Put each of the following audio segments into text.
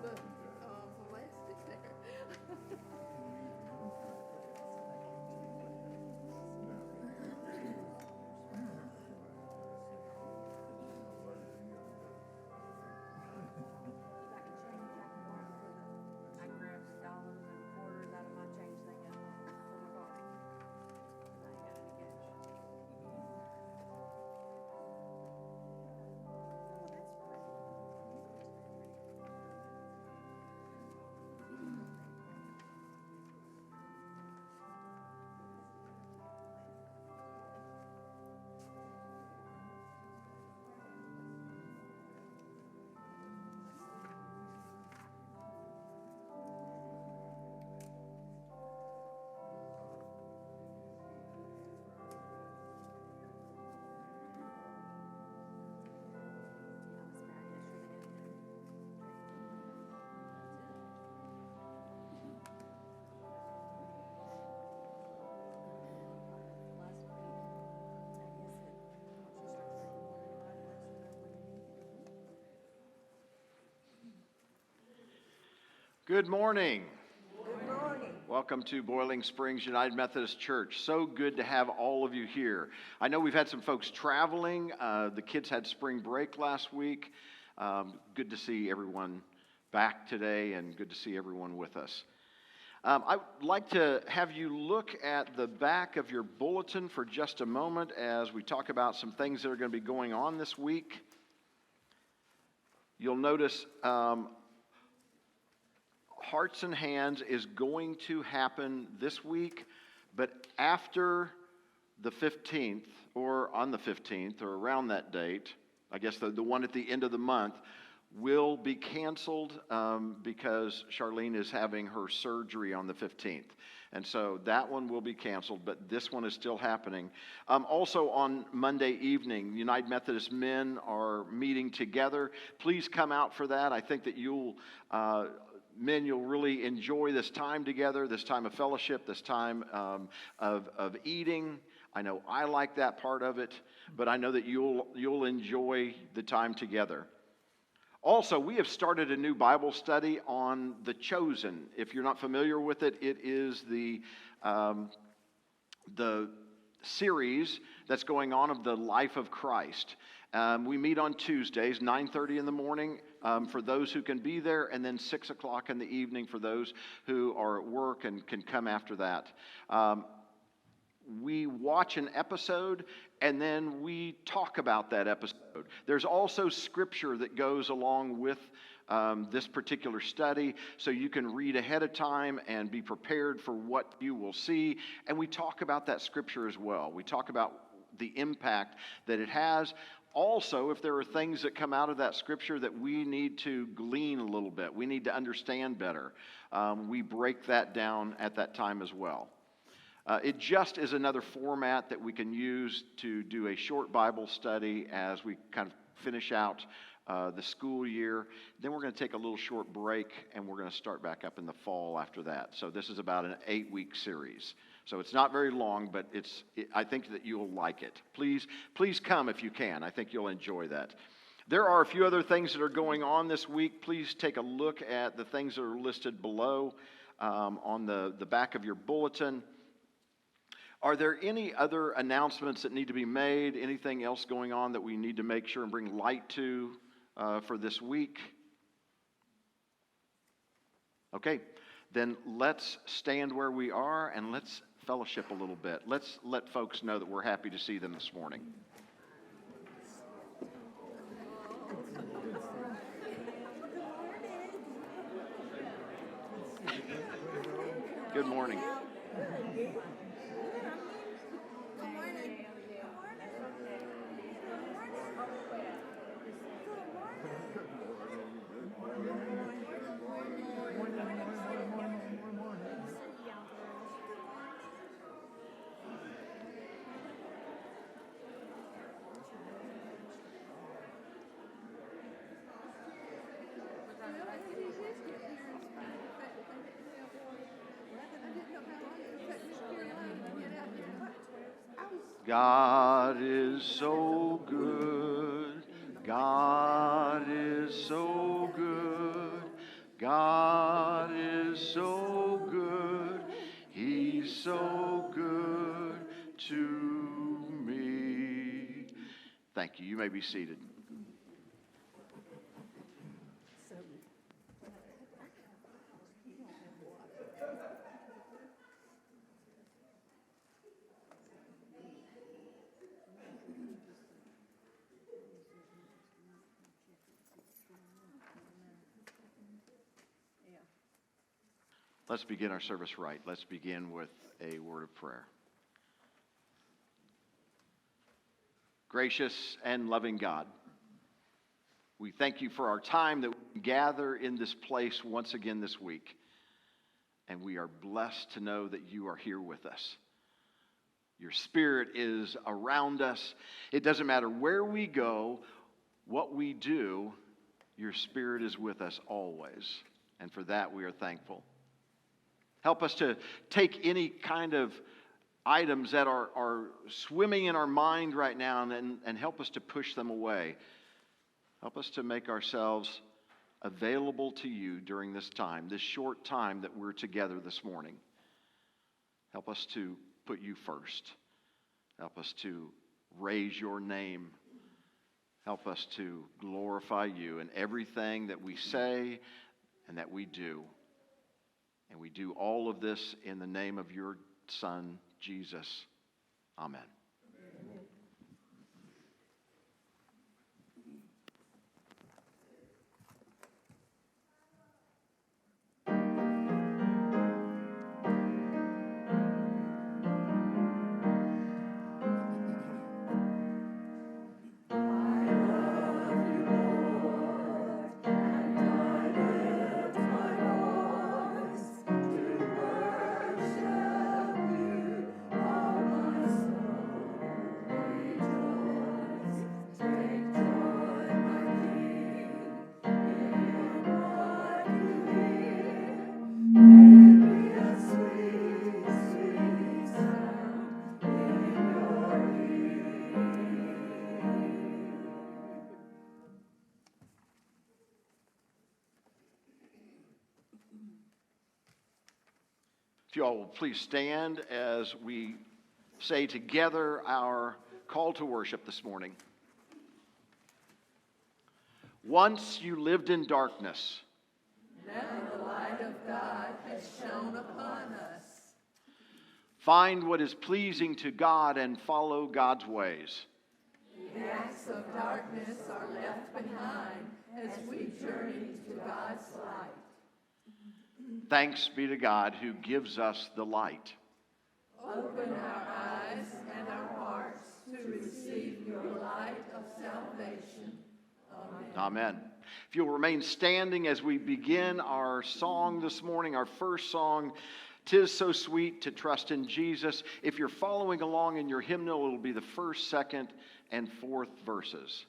the plastic there. I can grab dollars and quarters out of my change thing for my car. I ain't got any cash. Oh, that's Good morning. Good morning. Welcome to Boiling Springs United Methodist Church. So good to have all of you here. I know we've had some folks traveling. The kids had spring break last week. Good to see everyone back today and good to see everyone with us. I'd like to have you look at the back of your bulletin for just a moment as we talk about some things that are going to be going on this week. You'll notice Hearts and Hands is going to happen this week, but after the 15th, or on the 15th, or around that date, I guess the one at the end of the month, will be canceled because Charlene is having her surgery on the 15th. And so that one will be canceled, but this one is still happening. Also on Monday evening, United Methodist men are meeting together. Please come out for that. I think that you'll really enjoy this time together, this time of fellowship, this time of eating. I know I like that part of it, but I know that you'll enjoy the time together. Also, we have started a new Bible study on The Chosen. If you're not familiar with it, it is the series that's going on of the life of Christ. We meet on Tuesdays, 9:30 in the morning for those who can be there, and then 6 o'clock in the evening for those who are at work and can come after that. We watch an episode and then we talk about that episode. There's also scripture that goes along with this particular study, so you can read ahead of time and be prepared for what you will see. And we talk about that scripture as well. We talk about the impact that it has. Also, if there are things that come out of that scripture that we need to glean a little bit, we need to understand better, we break that down at that time as well. It just is another format that we can use to do a short Bible study as we kind of finish out the school year. Then we're going to take a little short break and we're going to start back up in the fall after that. So this is about an 8-week series. So it's not very long, but I think that you'll like it. Please come if you can. I think you'll enjoy that. There are a few other things that are going on this week. Please take a look at the things that are listed below on the back of your bulletin. Are there any other announcements that need to be made? Anything else going on that we need to make sure and bring light to for this week? Okay, then let's stand where we are and let's fellowship a little bit. Let's let folks know that we're happy to see them this morning. Good morning. God is so good. God is so good. God is so good. He's so good to me. Thank you. You may be seated. Let's begin our service right. Let's begin with a word of prayer. Gracious and loving God, we thank you for our time that we gather in this place once again this week. And we are blessed to know that you are here with us. Your Spirit is around us. It doesn't matter where we go, what we do, your Spirit is with us always. And for that we are thankful. Help us to take any kind of items that are swimming in our mind right now and help us to push them away. Help us to make ourselves available to you during this time, this short time that we're together this morning. Help us to put you first. Help us to raise your name. Help us to glorify you in everything that we say and that we do. And we do all of this in the name of your Son, Jesus. Amen. If you all will please stand as we say together our call to worship this morning. Once you lived in darkness. Now the light of God has shone upon us. Find what is pleasing to God and follow God's ways. The acts of darkness are left behind as we journey to God's light. Thanks be to God who gives us the light. Open our eyes and our hearts to receive your light of salvation. Amen. Amen. If you'll remain standing as we begin our song this morning, our first song, "'Tis So Sweet to Trust in Jesus." If you're following along in your hymnal, it'll be the first, second, and fourth verses.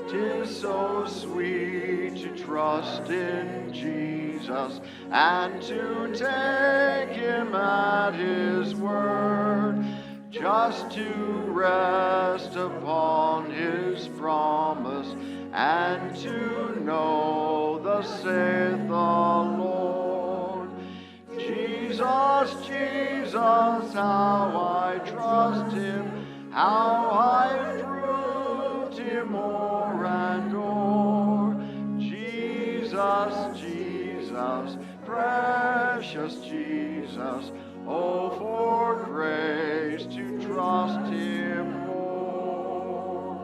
"'Tis so sweet to trust in Jesus and to take him at his word, just to rest upon his promise and to know thus saith the Lord. Jesus, Jesus, how I trust him, how I proved him o'er and o'er. Jesus, Jesus, precious Jesus, oh, for grace to trust him more.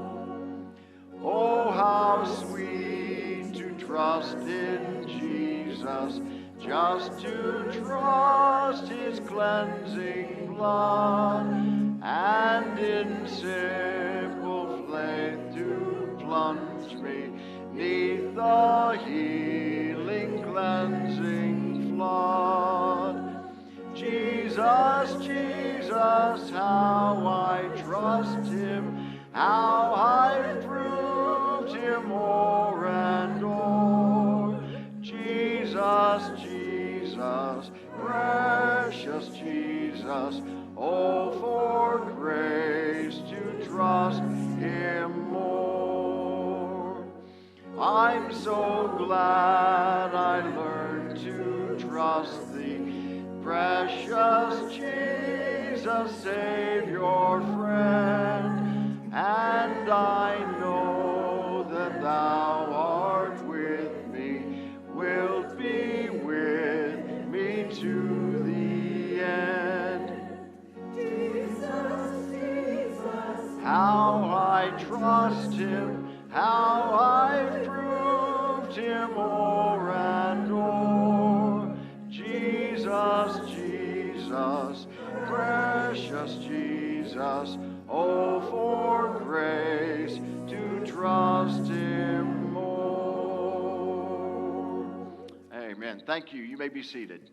Oh, how sweet to trust in Jesus, just to trust his cleansing blood, and in simple faith to plunge me 'neath the healing cleansing flood. Jesus, Jesus, how I trust him, how I've proved him o'er and o'er. Jesus, Jesus, Jesus, precious Jesus. Oh, for grace to trust Him more. I'm so glad I learned to trust Thee, precious Jesus, Savior, friend, and I know that Thou art with me, wilt be with me to the end. Jesus, Jesus, How I trust Him, how I've proved Him o'er and o'er. Jesus, Jesus, precious Jesus, oh, for grace to trust Him more. Amen. Thank you. You may be seated.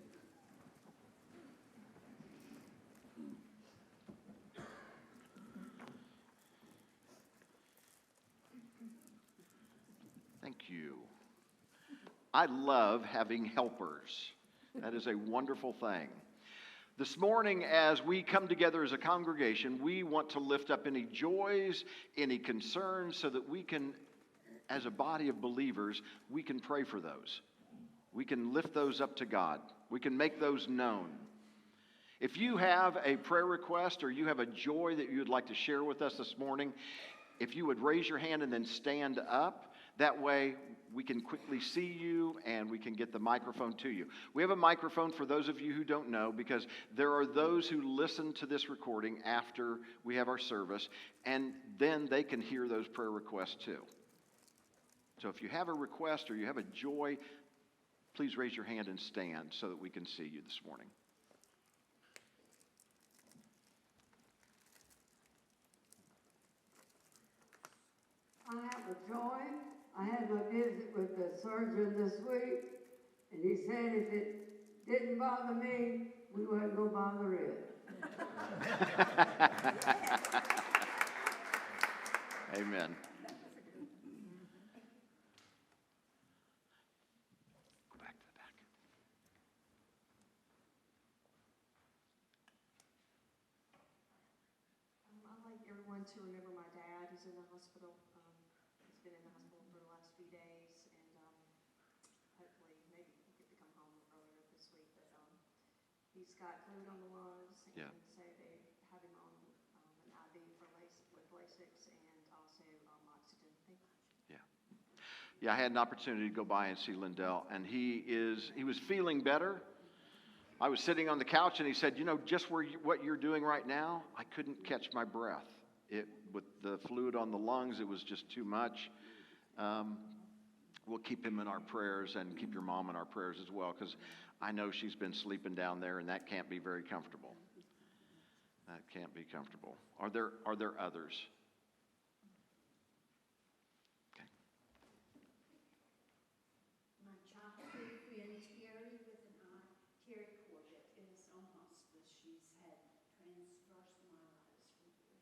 Thank you. I love having helpers. That is a wonderful thing. This morning, as we come together as a congregation, we want to lift up any joys, any concerns, so that we can, as a body of believers, we can pray for those. We can lift those up to God. We can make those known. If you have a prayer request or you have a joy that you would like to share with us this morning, if you would raise your hand and then stand up, that way we can quickly see you and we can get the microphone to you. We have a microphone for those of you who don't know, because there are those who listen to this recording after we have our service, and then they can hear those prayer requests too. So if you have a request or you have a joy, please raise your hand and stand so that we can see you this morning. I have a joy. I had my visit with the surgeon this week, and he said if it didn't bother me, we wouldn't go bother it. Amen. Go back to the back. I'd like everyone to remember my dad, who's in the hospital. He's been in the hospital for the last few days, and hopefully maybe he'll get to come home earlier this week. But he's got fluid on the lungs, and Yeah. so they have him on an IV with Lasix and also oxygen. Thank you. Yeah, I had an opportunity to go by and see Lindell, and he was feeling better. I was sitting on the couch, and he said, just what you're doing right now, I couldn't catch my breath. With the fluid on the lungs, it was just too much. We'll keep him in our prayers and keep your mom in our prayers as well, because I know she's been sleeping down there, and that can't be very comfortable. That can't be comfortable. Are there others? Okay. My childhood friend Terry Terry Corbett is on hospice. She's had transverse myelitis for years.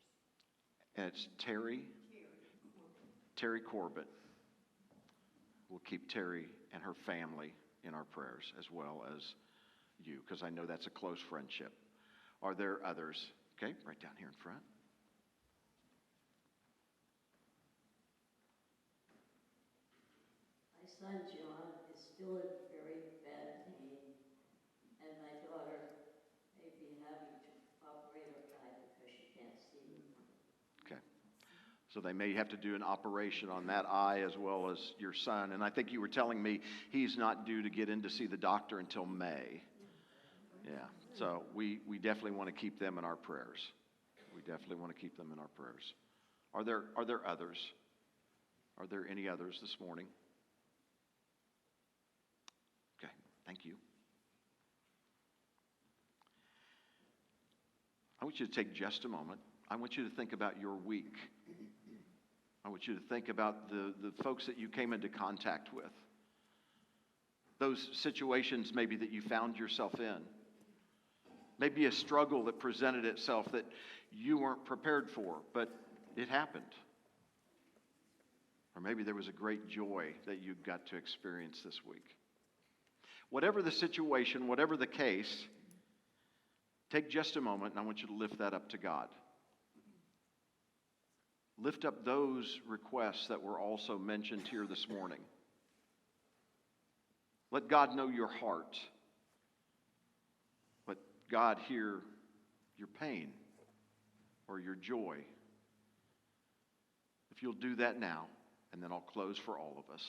And it's Terry Corbett. We'll keep Terry and her family in our prayers, as well as you, because I know that's a close friendship. Are there others? Okay, right down here in front. My son John is still in very bad pain, and my daughter may be having to operate her eye because she can't see. Okay. So they may have to do an operation on that eye as well as your son. And I think you were telling me he's not due to get in to see the doctor until May. Yeah. So we definitely want to keep them in our prayers. We definitely want to keep them in our prayers. Are there others? Are there any others this morning? Okay. Thank you. I want you to take just a moment. I want you to think about your week. I want you to think about the folks that you came into contact with. Those situations maybe that you found yourself in. Maybe a struggle that presented itself that you weren't prepared for, but it happened. Or maybe there was a great joy that you got to experience this week. Whatever the situation, whatever the case, take just a moment and I want you to lift that up to God. Lift up those requests that were also mentioned here this morning. Let God know your heart. Let God hear your pain or your joy. If you'll do that now, and then I'll close for all of us.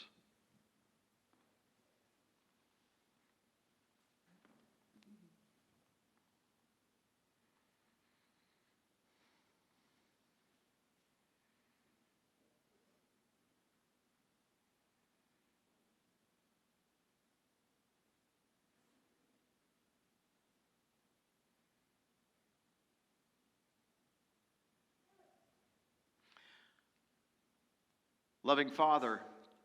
Loving Father,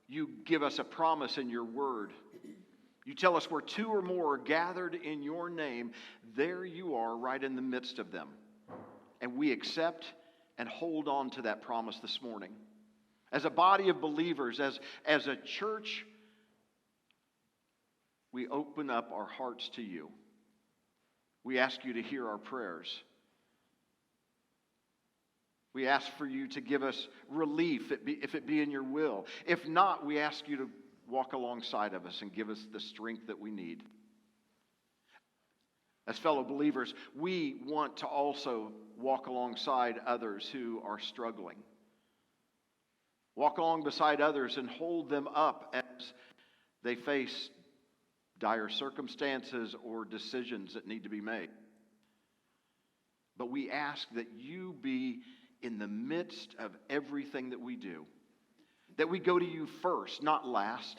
you give us a promise in your word. You tell us where two or more are gathered in your name, there you are right in the midst of them. And we accept and hold on to that promise this morning. As a body of believers, as a church, we open up our hearts to you. We ask you to hear our prayers. We ask for you to give us relief if it be in your will. If not, we ask you to walk alongside of us and give us the strength that we need. As fellow believers, we want to also walk alongside others who are struggling. Walk along beside others and hold them up as they face dire circumstances or decisions that need to be made. But we ask that you be in the midst of everything that we do. That we go to you first, not last.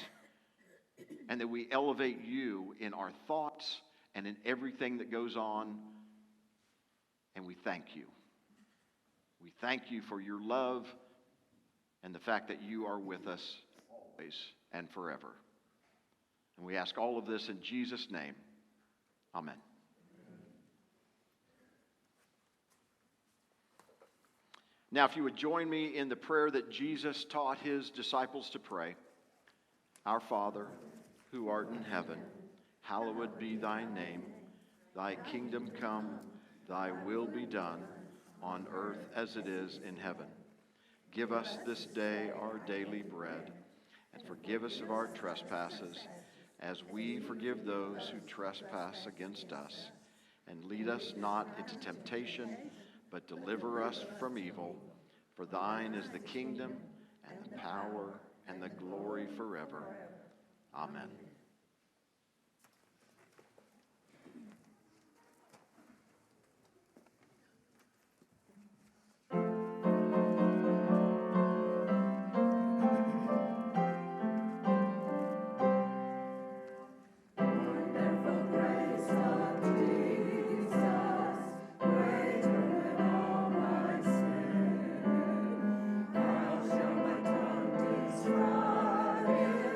And that we elevate you in our thoughts and in everything that goes on. And we thank you. We thank you for your love and the fact that you are with us always and forever. And we ask all of this in Jesus' name. Amen. Now, if you would join me in the prayer that Jesus taught his disciples to pray. Our Father, who art in heaven, hallowed be thy name. Thy kingdom come, thy will be done, on earth as it is in heaven. Give us this day our daily bread, and forgive us of our trespasses, as we forgive those who trespass against us. And lead us not into temptation, but deliver us from evil. For thine is the kingdom, and the power, and the glory forever. Amen. Describe it,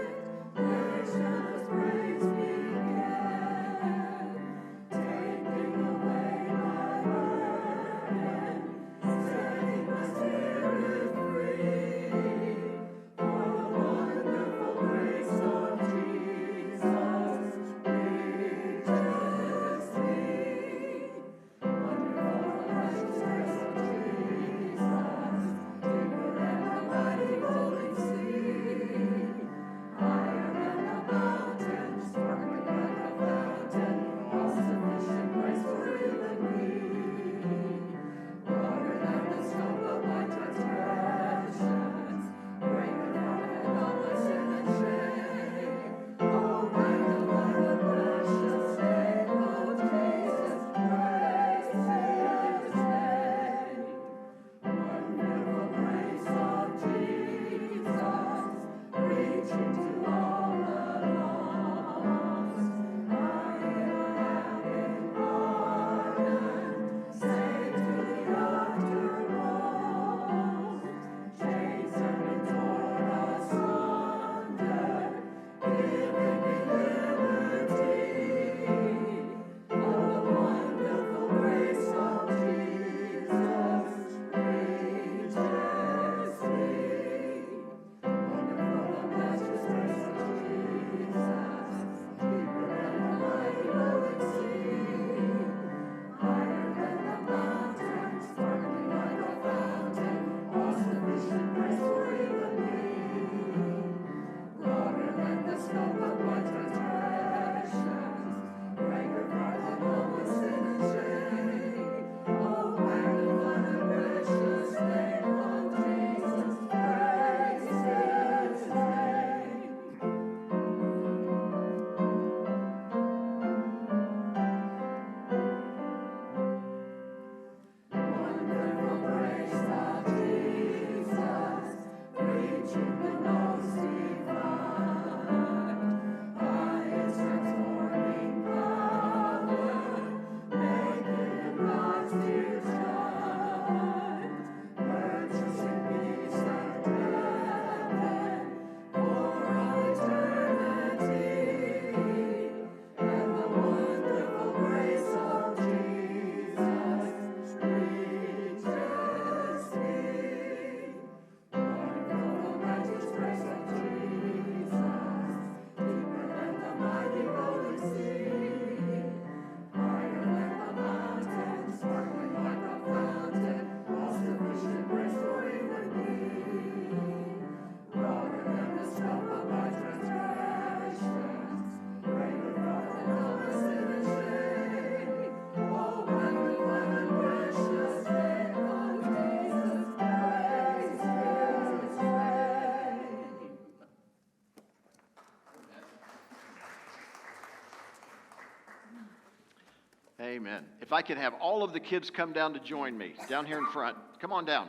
Amen. If I could have all of the kids come down to join me, down here in front. Come on down.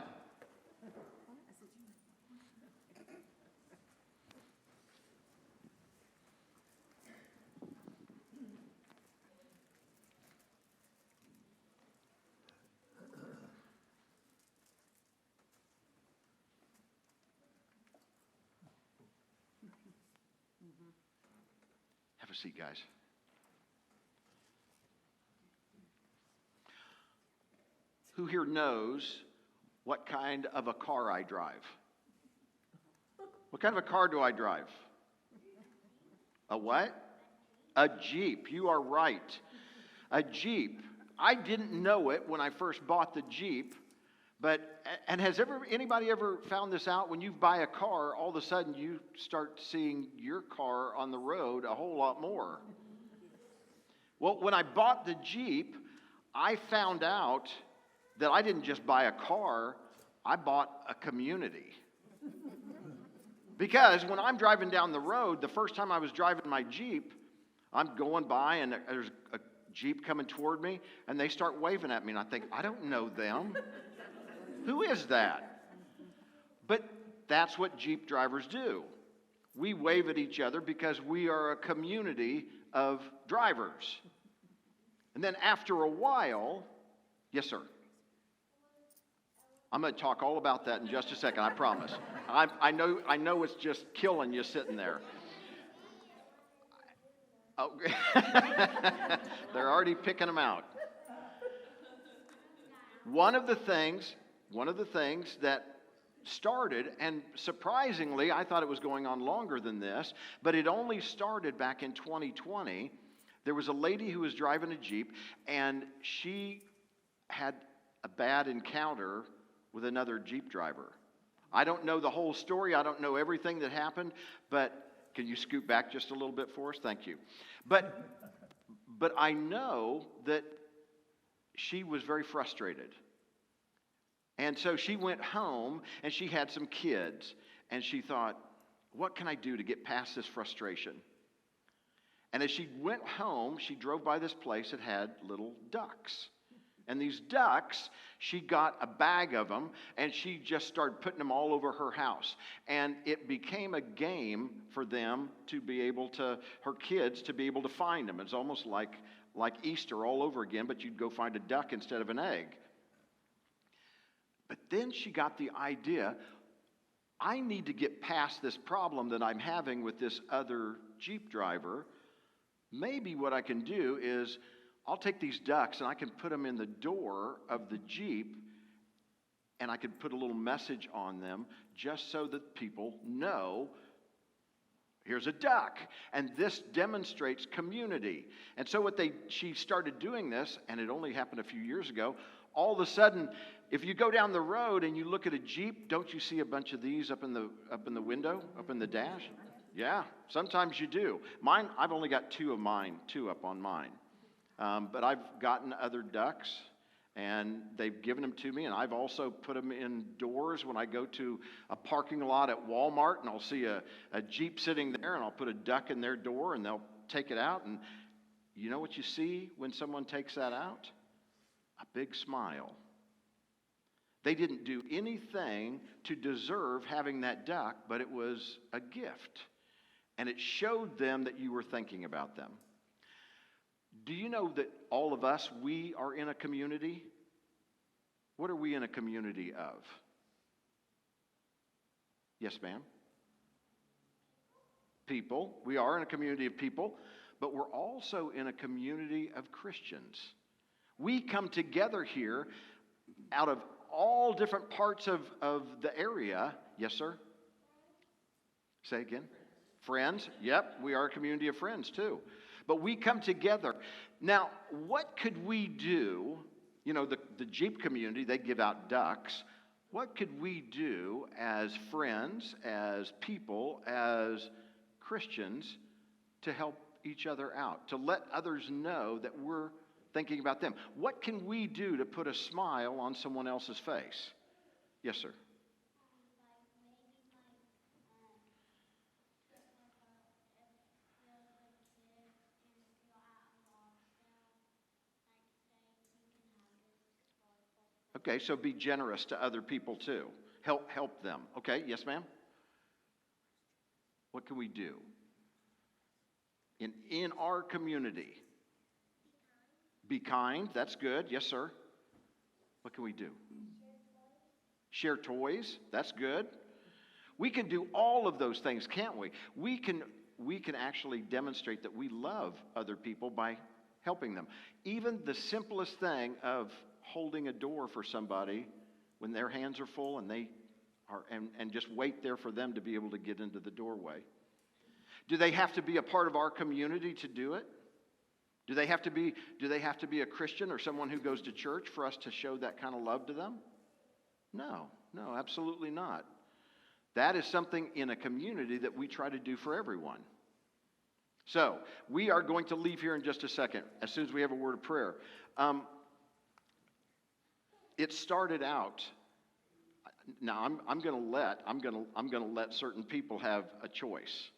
Have a seat, guys. Who here knows what kind of a car I drive? What kind of a car do I drive? A what? A Jeep. You are right. A Jeep. I didn't know it when I first bought the Jeep, and has anybody ever found this out? When you buy a car, all of a sudden you start seeing your car on the road a whole lot more. Well, when I bought the Jeep, I found out that I didn't just buy a car, I bought a community. Because when I'm driving down the road, the first time I was driving my Jeep, I'm going by and there's a Jeep coming toward me, and they start waving at me, and I think, I don't know them. Who is that? But that's what Jeep drivers do. We wave at each other because we are a community of drivers. And then after a while, yes, sir. I'm going to talk all about that in just a second, I promise. I know it's just killing you sitting there. Oh, they're already picking them out. One of the things that started, and surprisingly, I thought it was going on longer than this, but it only started back in 2020. There was a lady who was driving a Jeep, and she had a bad encounter with another Jeep driver. I don't know the whole story. I don't know everything that happened, but can you scoot back just a little bit for us? Thank you. But I know that she was very frustrated. And so she went home, and she had some kids, and she thought, what can I do to get past this frustration? And as she went home, she drove by this place that had little ducks. And these ducks, she got a bag of them, and she just started putting them all over her house. And it became a game for them to be able to, her kids, to be able to find them. It's almost like Easter all over again, but you'd go find a duck instead of an egg. But then she got the idea, I need to get past this problem that I'm having with this other Jeep driver. Maybe what I can do is I'll take these ducks and I can put them in the door of the Jeep, and I can put a little message on them just so that people know here's a duck. And this demonstrates community. And so she started doing this, and it only happened a few years ago. All of a sudden, if you go down the road and you look at a Jeep, don't you see a bunch of these up in the window, up in the dash? Yeah, sometimes you do. Mine, I've only got two up on mine. But I've gotten other ducks, and they've given them to me, and I've also put them indoors when I go to a parking lot at Walmart, and I'll see a Jeep sitting there, and I'll put a duck in their door, and they'll take it out, and you know what you see when someone takes that out? A big smile. They didn't do anything to deserve having that duck, but it was a gift, and it showed them that you were thinking about them. Do you know that all of us, we are in a community? What are we in a community of? Yes, ma'am? People. We are in a community of people, but we're also in a community of Christians. We come together here out of all different parts of the area. Yes, sir? Say again. Friends. Yep, we are a community of friends too. But we come together. Now, what could we do? You know, the Jeep community, they give out ducks. What could we do as friends, as people, as Christians to help each other out, to let others know that we're thinking about them? What can we do to put a smile on someone else's face? Yes, sir. Okay, so be generous to other people too. Help them. Okay, yes, ma'am? What can we do? In our community, be kind. That's good. Yes, sir. What can we do? Share toys. That's good. We can do all of those things, can't we? We can actually demonstrate that we love other people by helping them. Even the simplest thing of holding a door for somebody when their hands are full and they are, and just wait there for them to be able to get into the doorway. Do they have to be a part of our community to do it? Do they have to be a Christian or someone who goes to church for us to show that kind of love to them? No, absolutely not. That is something in a community that we try to do for everyone. So, we are going to leave here in just a second, as soon as we have a word of prayer. It started out. Now, I'm going to let certain people have a choice.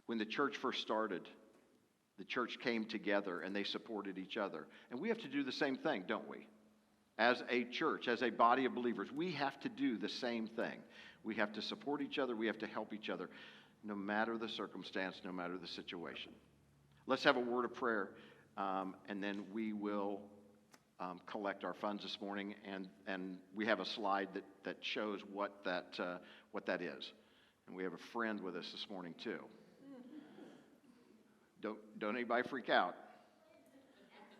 When the church first started, the church came together and they supported each other. And we have to do the same thing, don't we? As a church, as a body of believers, we have to do the same thing. We have to support each other. We have to help each other, no matter the circumstance, no matter the situation. Let's have a word of prayer, and then we will collect our funds this morning. And we have a slide that shows what that is. And we have a friend with us this morning too. Don't anybody freak out.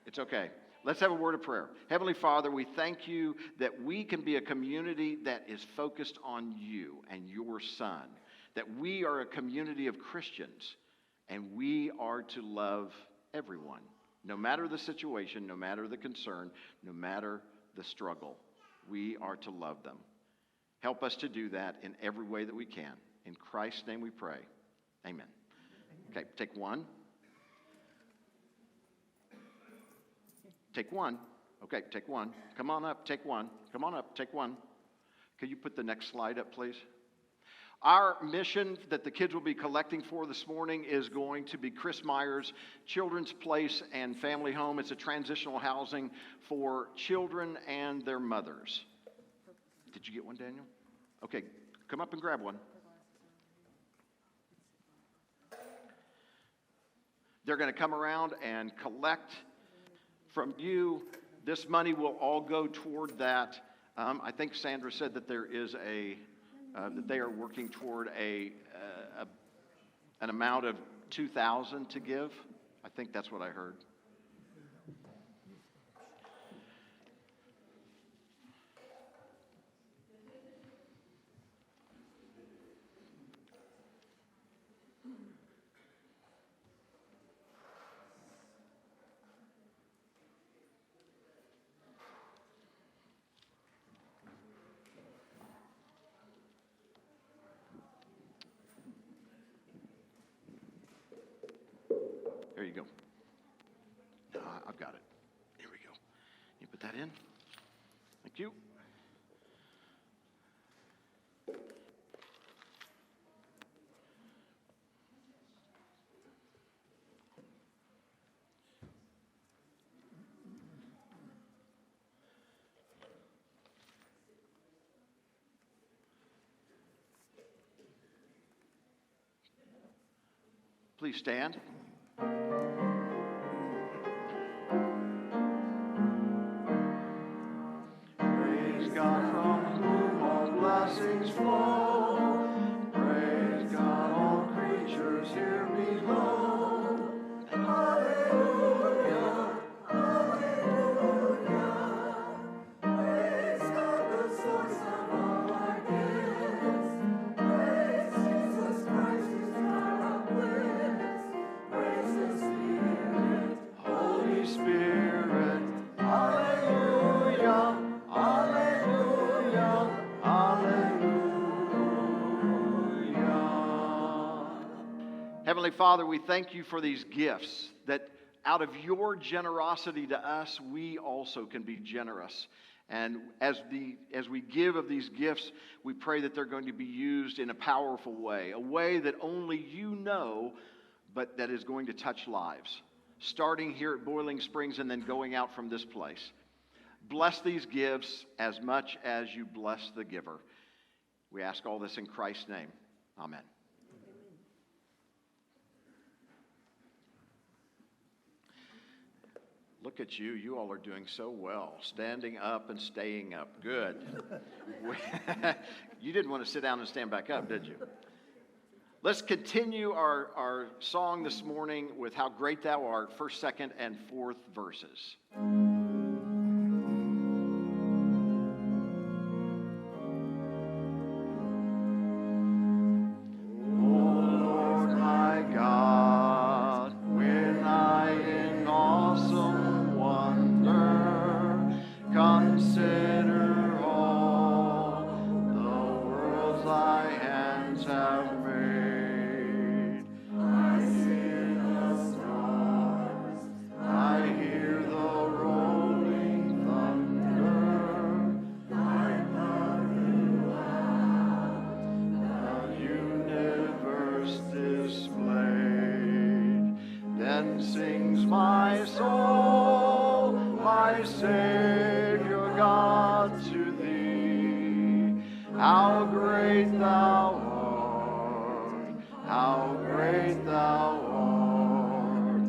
It's okay. Let's have a word of prayer. Heavenly Father, we thank you that we can be a community that is focused on you and your Son. That we are a community of Christians and we are to love everyone. No matter the situation, no matter the concern, no matter the struggle, we are to love them. Help us to do that in every way that we can. In Christ's name we pray. Amen. Okay, take one. Take one. Okay, take one. Come on up, take one. Come on up, take one. Could you put the next slide up, please? Our mission that the kids will be collecting for this morning is going to be Chris Meyer's Children's Place and Family Home. It's a transitional housing for children and their mothers. Did you get one, Daniel? Okay, come up and grab one. They're going to come around and collect from you. This money will all go toward that. I think Sandra said that there is that they are working toward an amount of $2,000 to give. I think that's what I heard. There you go. I've got it. Here we go. You put that in. Thank you. Please stand. Praise God from whom all blessings flow. Praise God, all creatures here below. Hallelujah, hallelujah. Praise God, the source of all our gifts. Praise Jesus Christ, whose power uplifts. Praise the Spirit, Holy Spirit. Hallelujah, hallelujah, hallelujah. Heavenly Father, we thank you for these gifts, that out of your generosity to us, we also can be generous. And as we give of these gifts, we pray that they're going to be used in a powerful way, a way that only you know, but that is going to touch lives. starting here at Boiling Springs and then going out from this place. Bless these gifts as much as you bless the giver. We ask all this in Christ's name. Amen. Look at you. You all are doing so well. Standing up and staying up. Good. You didn't want to sit down and stand back up, did you? Let's continue our song this morning with How Great Thou Art, first, second, and fourth verses. Consider all the worlds thy hands have made. I see the stars, I hear the rolling thunder. Thy love throughout the universe displayed. Then sings my soul, my Savior God, to thee. How great thou art, how great thou art.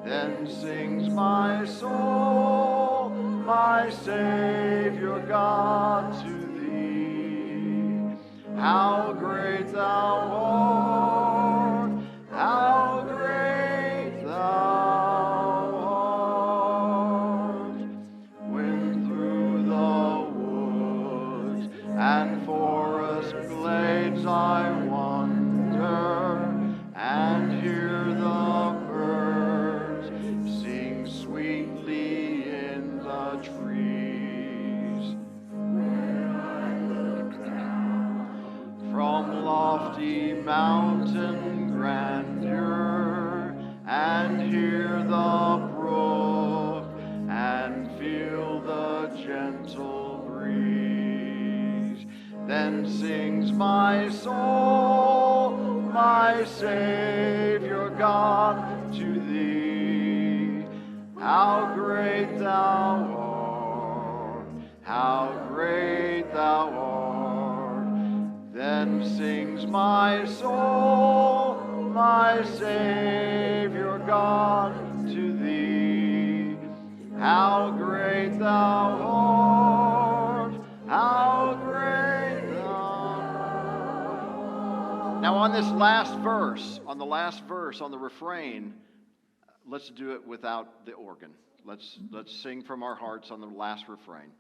Then sings my soul, my Savior God, to thee. How great thou art, how great thou and forest glades I wander, and hear the birds sing sweetly in the trees. When I look down from lofty mountain grandeur, and hear the brook, and feel the gentle breeze, then sings my soul, my Savior God, to thee. How great thou art, how great thou art. Then sings my soul, my Savior God, to thee. How great thou art, how great thou art. Now on this last verse, on the refrain, let's do it without the organ. Let's sing from our hearts on the last refrain.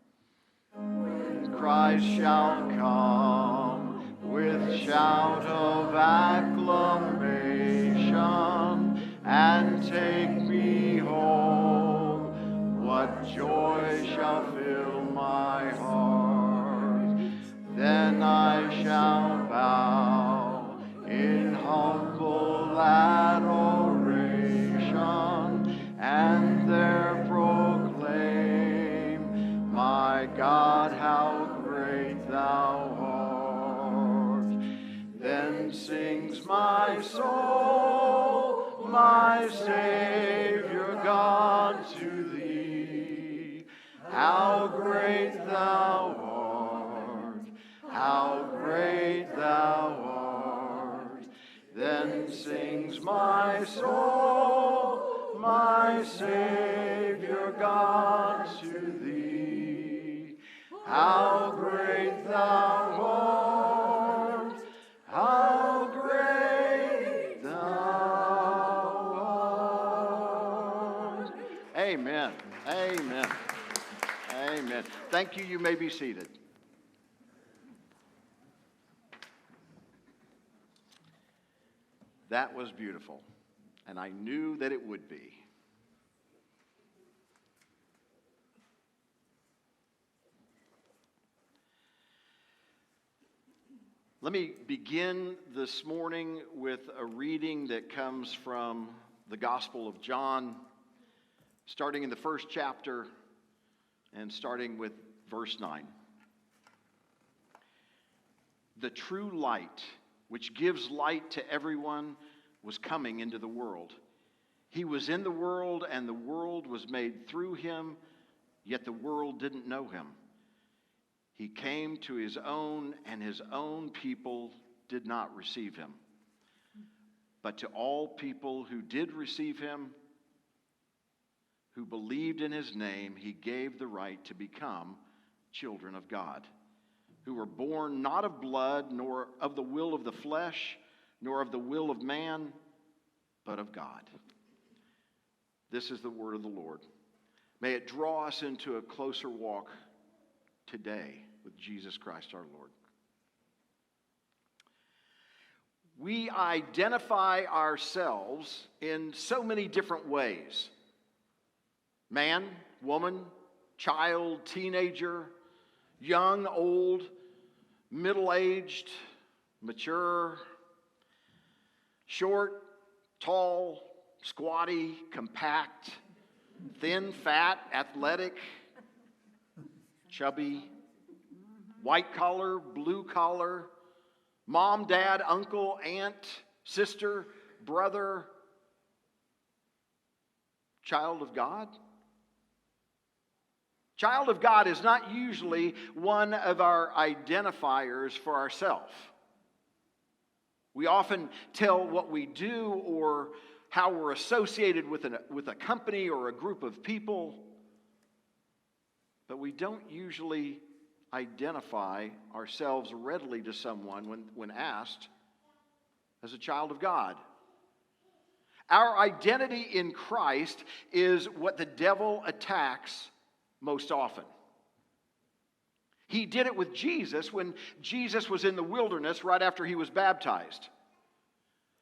Christ shall come with shout of acclamation and take me home. What joy shall fill my heart? Then I shall bow in humble adoration and there proclaim, my God, how great thou art. Then sings my soul, my Savior God, to thee. How great thou art, how great thou art. Then sings my soul, my Savior God, to thee. How great thou art, how great thou art. Amen. Amen. Amen. Thank you. You may be seated. That was beautiful, and I knew that it would be. Let me begin this morning with a reading that comes from the Gospel of John, starting in the first chapter and starting with verse 9. The true light, which gives light to everyone, was coming into the world. He was in the world, and the world was made through him, yet the world didn't know him. He came to his own, and his own people did not receive him. But to all people who did receive him, who believed in his name, he gave the right to become children of God, who were born not of blood, nor of the will of the flesh, nor of the will of man, but of God. This is the word of the Lord. May it draw us into a closer walk today with Jesus Christ our Lord. We identify ourselves in so many different ways. Man, woman, child, teenager, young, old, middle-aged, mature, short, tall, squatty, compact, thin, fat, athletic, chubby, white collar, blue collar, mom, dad, uncle, aunt, sister, brother, child of God. Child of God is not usually one of our identifiers for ourselves. We often tell what we do or how we're associated with a company or a group of people, but we don't usually identify ourselves readily to someone when asked as a child of God. Our identity in Christ is what the devil attacks most often. He did it with Jesus when Jesus was in the wilderness right after he was baptized.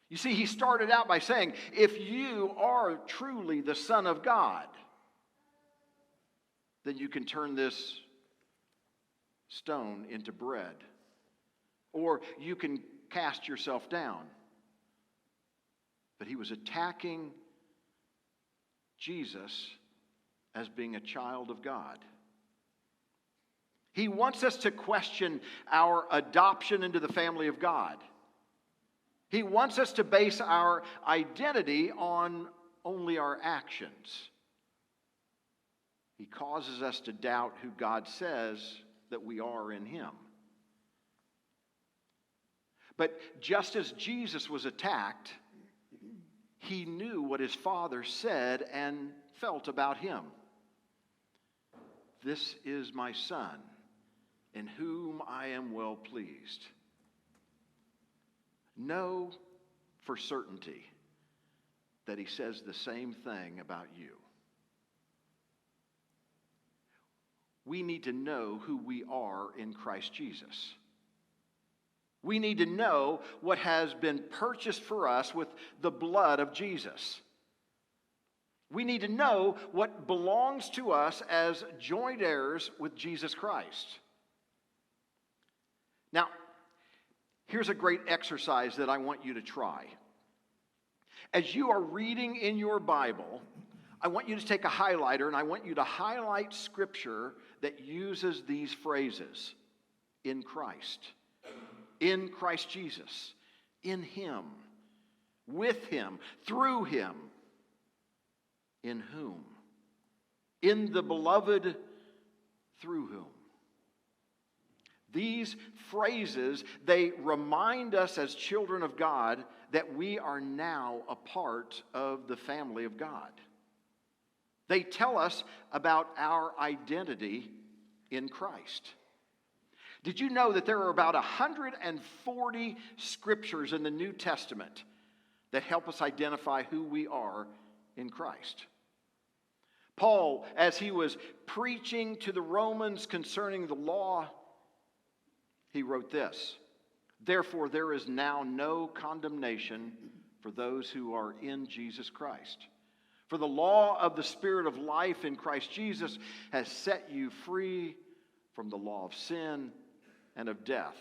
You see, he started out by saying, if you are truly the Son of God, then you can turn this stone into bread. Or you can cast yourself down. But he was attacking Jesus as being a child of God. He wants us to question our adoption into the family of God. He wants us to base our identity on only our actions. He causes us to doubt who God says that we are in him. But just as Jesus was attacked, he knew what his Father said and felt about him. This is my Son, in whom I am well pleased. Know for certainty that he says the same thing about you. We need to know who we are in Christ Jesus. We need to know what has been purchased for us with the blood of Jesus. We need to know what belongs to us as joint heirs with Jesus Christ. Now, here's a great exercise that I want you to try. As you are reading in your Bible, I want you to take a highlighter and I want you to highlight scripture that uses these phrases. In Christ. In Christ Jesus. In him. With him. Through him. In whom? In the beloved, through whom? These phrases, they remind us as children of God that we are now a part of the family of God. They tell us about our identity in Christ. Did you know that there are about 140 scriptures in the New Testament that help us identify who we are in Christ? Paul, as he was preaching to the Romans concerning the law, he wrote this: therefore there is now no condemnation for those who are in Jesus Christ. For the law of the Spirit of life in Christ Jesus has set you free from the law of sin and of death.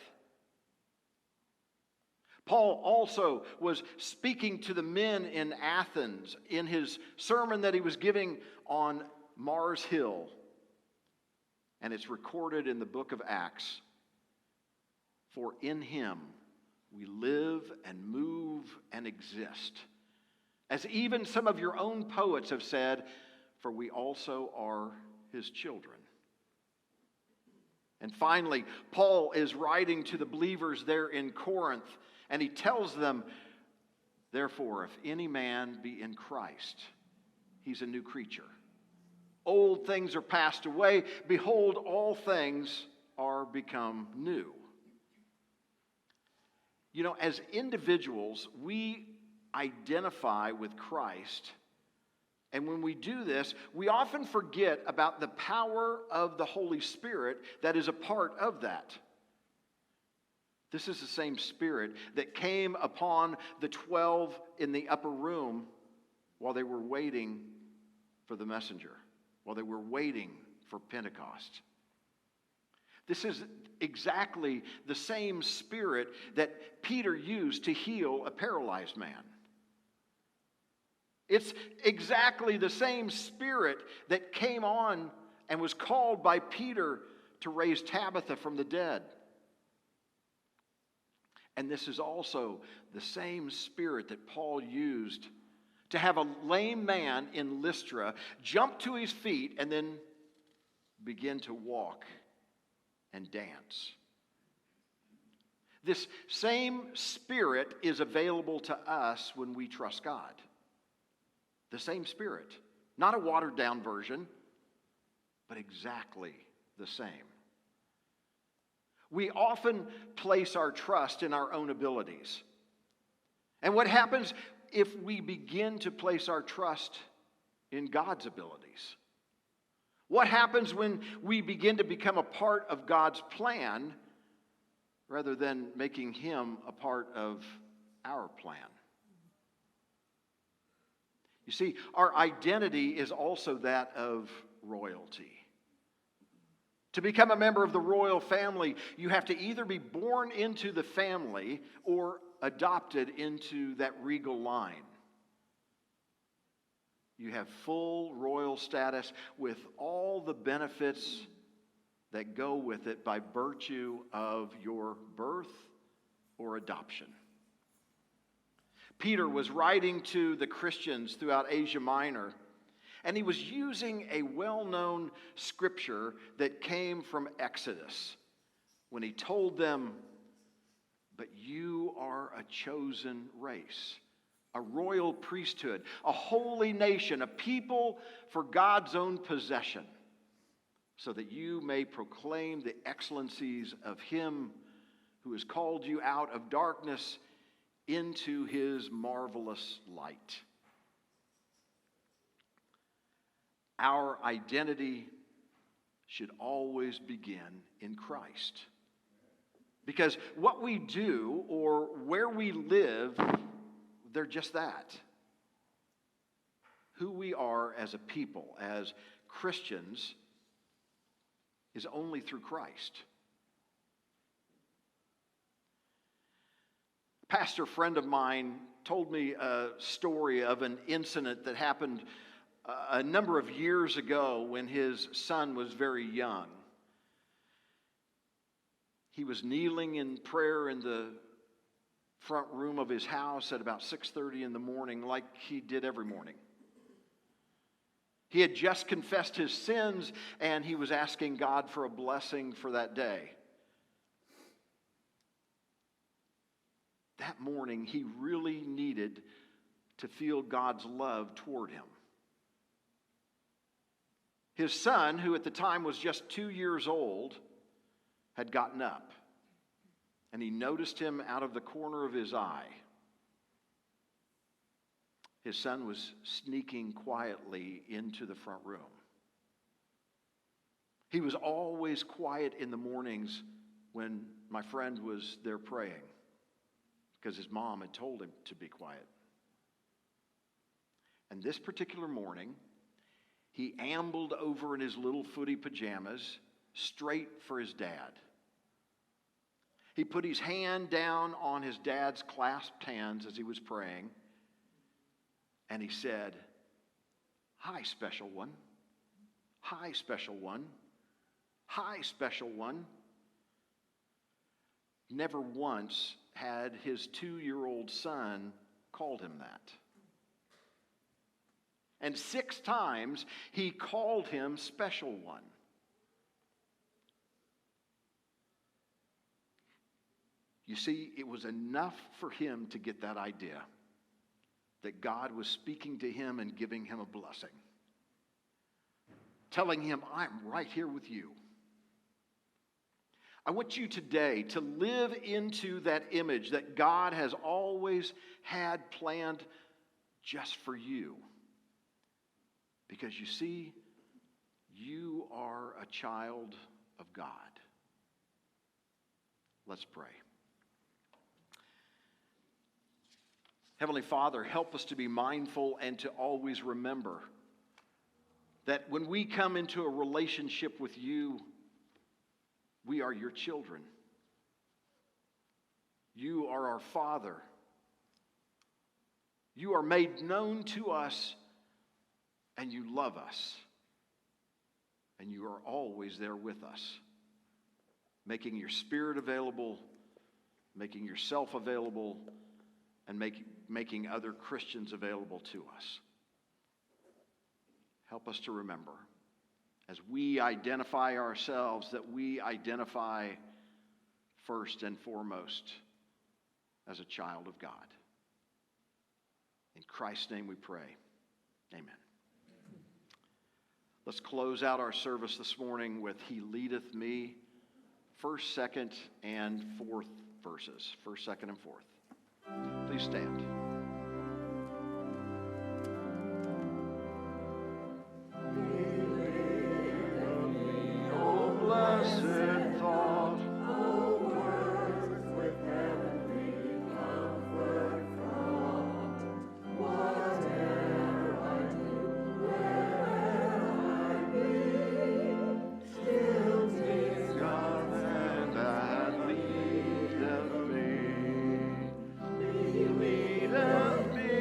Paul also was speaking to the men in Athens in his sermon that he was giving on Mars Hill. And it's recorded in the book of Acts. For in him we live and move and exist, As even some of your own poets have said, for we also are his children. And finally, Paul is writing to the believers there in Corinth, and he tells them, therefore, if any man be in Christ, he's a new creature. Old things are passed away. Behold, all things are become new. You know, as individuals, we identify with Christ. And when we do this, we often forget about the power of the Holy Spirit that is a part of that. This is the same Spirit that came upon the 12 in the upper room while they were waiting for the messenger, while they were waiting for Pentecost. This is exactly the same Spirit that Peter used to heal a paralyzed man. It's exactly the same Spirit that came on and was called by Peter to raise Tabitha from the dead. And this is also the same Spirit that Paul used to have a lame man in Lystra jump to his feet and then begin to walk and dance. This same Spirit is available to us when we trust God. The same Spirit. Not a watered down version, but exactly the same. We often place our trust in our own abilities. And what happens if we begin to place our trust in God's abilities? What happens when we begin to become a part of God's plan rather than making Him a part of our plan? You see, our identity is also that of royalty. To become a member of the royal family, you have to either be born into the family or adopted into that regal line. You have full royal status with all the benefits that go with it by virtue of your birth or adoption. Peter was writing to the Christians throughout Asia Minor, and he was using a well-known scripture that came from Exodus when he told them, "But you are a chosen race, a royal priesthood, a holy nation, a people for God's own possession, so that you may proclaim the excellencies of Him who has called you out of darkness into His marvelous light." Our identity should always begin in Christ. Because what we do or where we live, they're just that. Who we are as a people, as Christians, is only through Christ. A pastor friend of mine told me a story of an incident that happened a number of years ago when his son was very young. He was kneeling in prayer in the front room of his house at about 6:30 in the morning, like he did every morning. He had just confessed his sins, and he was asking God for a blessing for that day. That morning, he really needed to feel God's love toward him. His son, who at the time was just 2 years old, had gotten up, and he noticed him out of the corner of his eye. His son was sneaking quietly into the front room. He was always quiet in the mornings when my friend was there praying, because his mom had told him to be quiet. And this particular morning, he ambled over in his little footy pajamas straight for his dad. He put his hand down on his dad's clasped hands as he was praying, and he said, "Hi, special one. Hi, special one. Hi, special one." Never once had his 2-year-old son called him that. And 6 times he called him special one. You see, it was enough for him to get that idea that God was speaking to him and giving him a blessing. Telling him, I'm right here with you. I want you today to live into that image that God has always had planned just for you. Because you see, you are a child of God. Let's pray. Heavenly Father, help us to be mindful and to always remember that when we come into a relationship with you, we are your children. You are our Father. You are made known to us, and you love us. And you are always there with us, making your Spirit available, making yourself available, and making other Christians available to us. Help us to remember, as we identify ourselves, that we identify first and foremost as a child of God. In Christ's name we pray. Amen. Let's close out our service this morning with He Leadeth Me, 1st, 2nd, and 4th verses. 1st, 2nd, and 4th. Please stand. Oh, blessed thought, oh, words with heavenly comfort fraught. Whatever I do, wherever I be, still 'tis God that leadeth me. He leadeth me,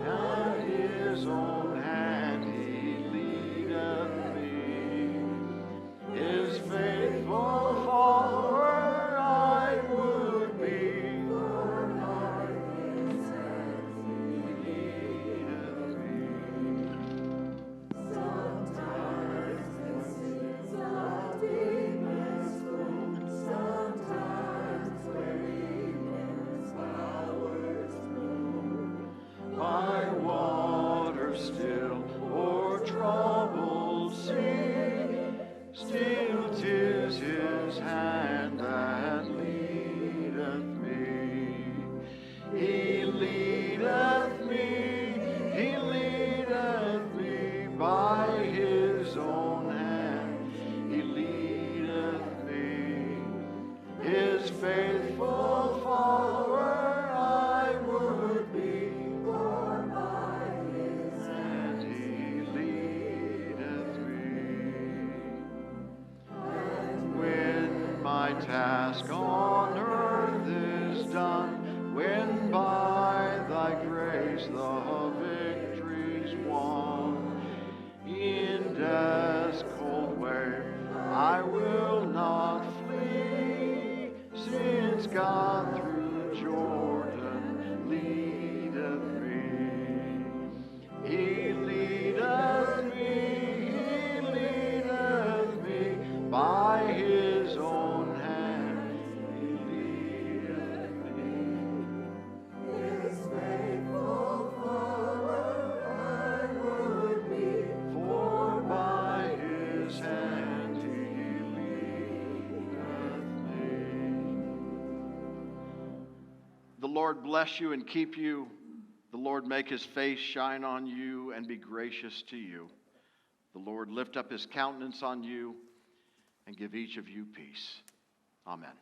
and His own hand He leadeth me. His faithful follower I would be, for by His hand He leadeth me. Sometimes the sins of deepest gloom, sometimes weariness flowers bloom. By water still or troubled sea, still 'tis His hand that leadeth me. He leadeth me by His own hand. He leadeth me. His faithful follower I would be, for by His hand He leadeth me. And when my task on earth is done, when by Thy grace the victory's won, in death's cold wave I will not flee, since God through Jordan leadeth me. He leadeth me by His own hand. He leadeth me. His faithful follower I would be, for by His hand He leadeth me. The Lord bless you and keep you. The Lord make His face shine on you and be gracious to you. The Lord lift up His countenance on you and give each of you peace. Amen.